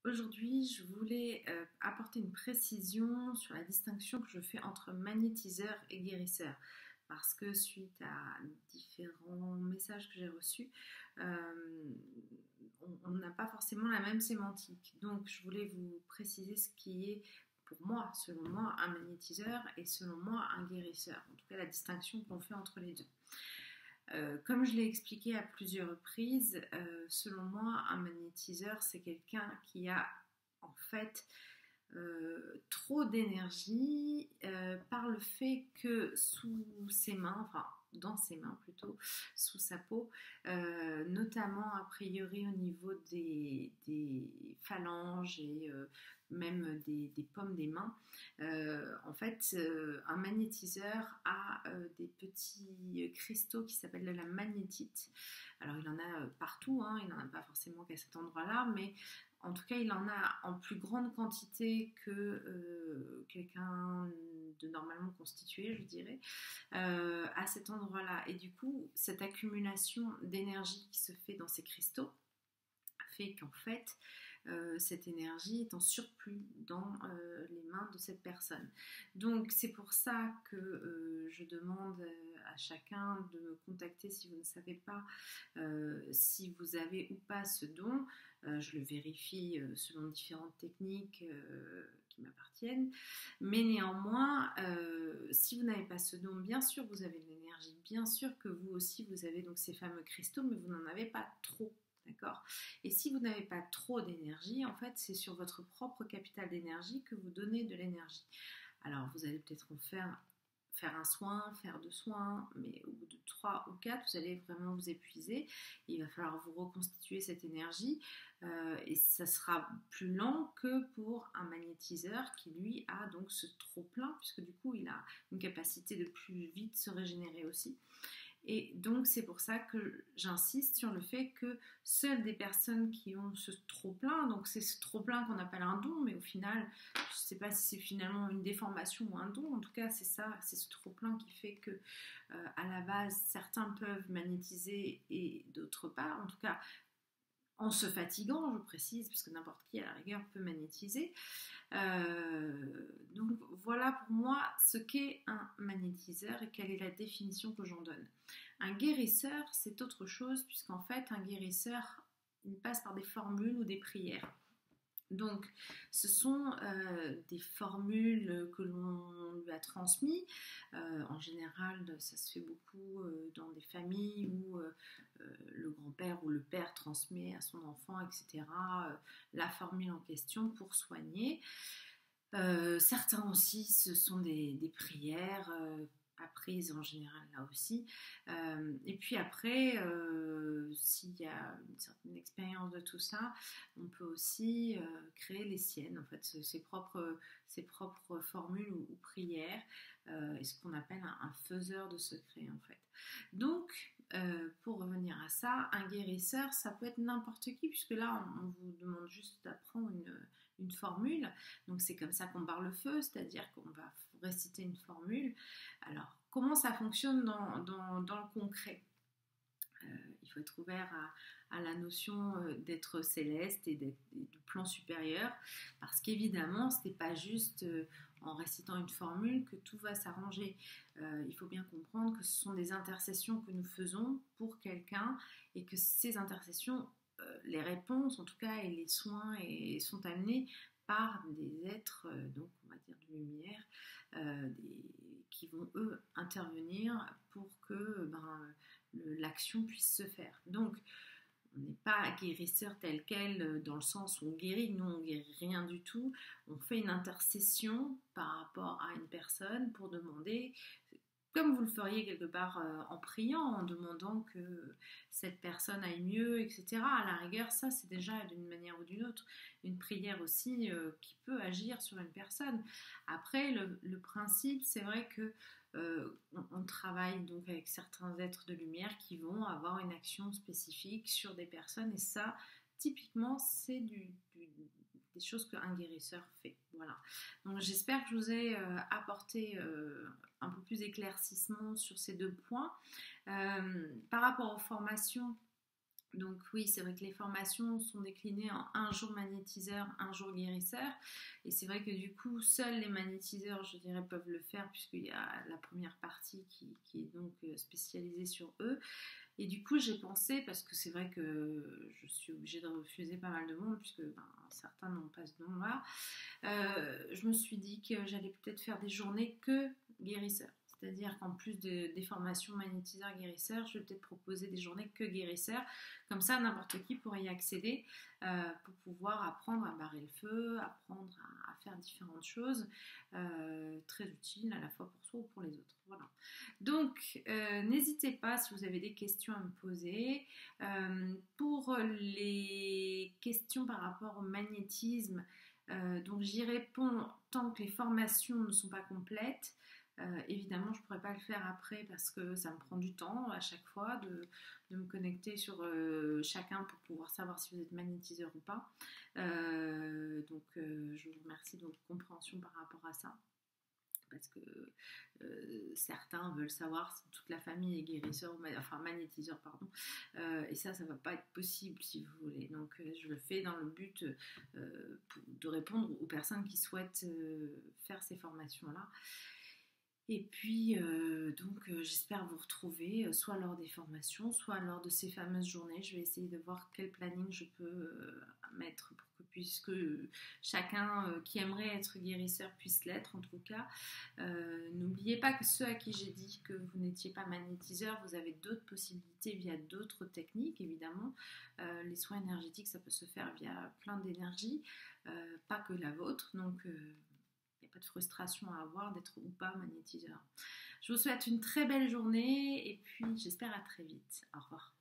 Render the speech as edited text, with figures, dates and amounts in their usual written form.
Aujourd'hui, je voulais apporter une précision sur la distinction que je fais entre magnétiseur et guérisseur. Parce que suite à différents messages que j'ai reçus, on n'a pas forcément la même sémantique. Donc, je voulais vous préciser ce qui est, pour moi, selon moi, un magnétiseur et selon moi, un guérisseur. En tout cas, la distinction qu'on fait entre les deux. Comme je l'ai expliqué à plusieurs reprises, selon moi, un magnétiseur, c'est quelqu'un qui a en fait trop d'énergie par le fait que sous ses mains, enfin dans ses mains plutôt, sous sa peau, notamment a priori au niveau des phalanges et même des paumes des mains. En fait, un magnétiseur a des petits cristaux qui s'appellent de la magnétite. Alors il en a partout, hein, il n'en a pas forcément qu'à cet endroit-là, mais en tout cas, il en a en plus grande quantité que quelqu'un de normalement constitué, je dirais, à cet endroit-là. Et du coup, cette accumulation d'énergie qui se fait dans ces cristaux fait qu'en fait, cette énergie est en surplus dans les mains de cette personne. Donc c'est pour ça que je demande à chacun de me contacter si vous ne savez pas si vous avez ou pas ce don. Je le vérifie selon différentes techniques qui m'appartiennent. Mais néanmoins, si vous n'avez pas ce don, bien sûr vous avez de l'énergie, bien sûr que vous aussi vous avez donc ces fameux cristaux, mais vous n'en avez pas trop. D'accord. Et si vous n'avez pas trop d'énergie, en fait, c'est sur votre propre capital d'énergie que vous donnez de l'énergie. Alors, vous allez peut-être en faire un soin, faire deux soins, mais au bout de 3 ou 4, vous allez vraiment vous épuiser. Il va falloir vous reconstituer cette énergie et ça sera plus lent que pour un magnétiseur qui, lui, a donc ce trop-plein, puisque du coup, il a une capacité de plus vite se régénérer aussi. Et donc c'est pour ça que j'insiste sur le fait que seules des personnes qui ont ce trop-plein, donc c'est ce trop-plein qu'on appelle un don, mais au final, je ne sais pas si c'est finalement une déformation ou un don, en tout cas c'est ça, c'est ce trop-plein qui fait que à la base certains peuvent magnétiser et d'autres pas, en tout cas en se fatiguant, je précise, parce que n'importe qui à la rigueur peut magnétiser. Donc voilà pour moi ce qu'est un magnétiseur et quelle est la définition que j'en donne. Un guérisseur, c'est autre chose, puisqu'en fait, un guérisseur, il passe par des formules ou des prières. Donc, ce sont des formules que l'on lui a transmises. En général, ça se fait beaucoup dans des familles où le grand-père ou le père transmet à son enfant, etc., la formule en question pour soigner. Certains aussi, ce sont des prières apprises en général là aussi. Et puis après, s'il y a une certaine expérience de tout ça, on peut aussi créer les siennes, en fait, ses propres formules ou prières, et ce qu'on appelle un faiseur de secrets, en fait. Donc, pour revenir à ça, un guérisseur, ça peut être n'importe qui, puisque là, on vous demande juste d'apprendre une formule. Donc c'est comme ça qu'on barre le feu, c'est-à-dire qu'on va réciter une formule. Alors, comment ça fonctionne dans le concret? Il faut être ouvert à la notion d'être céleste et du plan supérieur, parce qu'évidemment, ce n'est pas juste en récitant une formule que tout va s'arranger. Il faut bien comprendre que ce sont des intercessions que nous faisons pour quelqu'un et que ces intercessions, les réponses en tout cas et les soins sont amenés par des êtres, donc on va dire de lumière, qui vont eux intervenir pour que l'action puisse se faire. Donc on n'est pas guérisseur tel quel dans le sens où on guérit, nous on guérit rien du tout, on fait une intercession par rapport à une personne pour demander, comme vous le feriez quelque part en priant, en demandant que cette personne aille mieux, etc. À la rigueur, ça c'est déjà d'une manière ou d'une autre une prière aussi qui peut agir sur une personne. Après, le principe, c'est vrai que on travaille donc avec certains êtres de lumière qui vont avoir une action spécifique sur des personnes et ça, typiquement, c'est des choses qu'un guérisseur fait. Voilà. Donc j'espère que je vous ai apporté un peu plus d'éclaircissement sur ces deux points. Par rapport aux formations, Donc oui, c'est vrai que les formations sont déclinées en un jour magnétiseur, un jour guérisseur. Et c'est vrai que du coup, seuls les magnétiseurs, je dirais, peuvent le faire puisqu'il y a la première partie qui est donc spécialisée sur eux. Et du coup, j'ai pensé, parce que c'est vrai que je suis obligée de refuser pas mal de monde puisque certains n'ont pas ce don-là, je me suis dit que j'allais peut-être faire des journées que guérisseurs. C'est-à-dire qu'en plus des formations magnétiseurs-guérisseurs, je vais peut-être proposer des journées que guérisseurs. Comme ça, n'importe qui pourrait y accéder pour pouvoir apprendre à barrer le feu, apprendre à faire différentes choses très utiles à la fois pour soi ou pour les autres. Voilà. Donc, n'hésitez pas si vous avez des questions à me poser. Pour les questions par rapport au magnétisme, donc j'y réponds tant que les formations ne sont pas complètes. Évidemment, je ne pourrais pas le faire après parce que ça me prend du temps à chaque fois de me connecter sur chacun pour pouvoir savoir si vous êtes magnétiseur ou pas. Je vous remercie de votre compréhension par rapport à ça. Parce que certains veulent savoir si toute la famille est guérisseur, enfin magnétiseur, pardon. Et ça va pas être possible si vous voulez. Donc je le fais dans le but de répondre aux personnes qui souhaitent faire ces formations-là. Et puis, j'espère vous retrouver soit lors des formations, soit lors de ces fameuses journées. Je vais essayer de voir quel planning je peux mettre pour que chacun qui aimerait être guérisseur puisse l'être en tout cas. N'oubliez pas que ceux à qui j'ai dit que vous n'étiez pas magnétiseur, vous avez d'autres possibilités via d'autres techniques évidemment. Les soins énergétiques, ça peut se faire via plein d'énergies, pas que la vôtre. Donc, il n'y a pas de frustration à avoir d'être ou pas magnétiseur. Je vous souhaite une très belle journée et puis j'espère à très vite. Au revoir.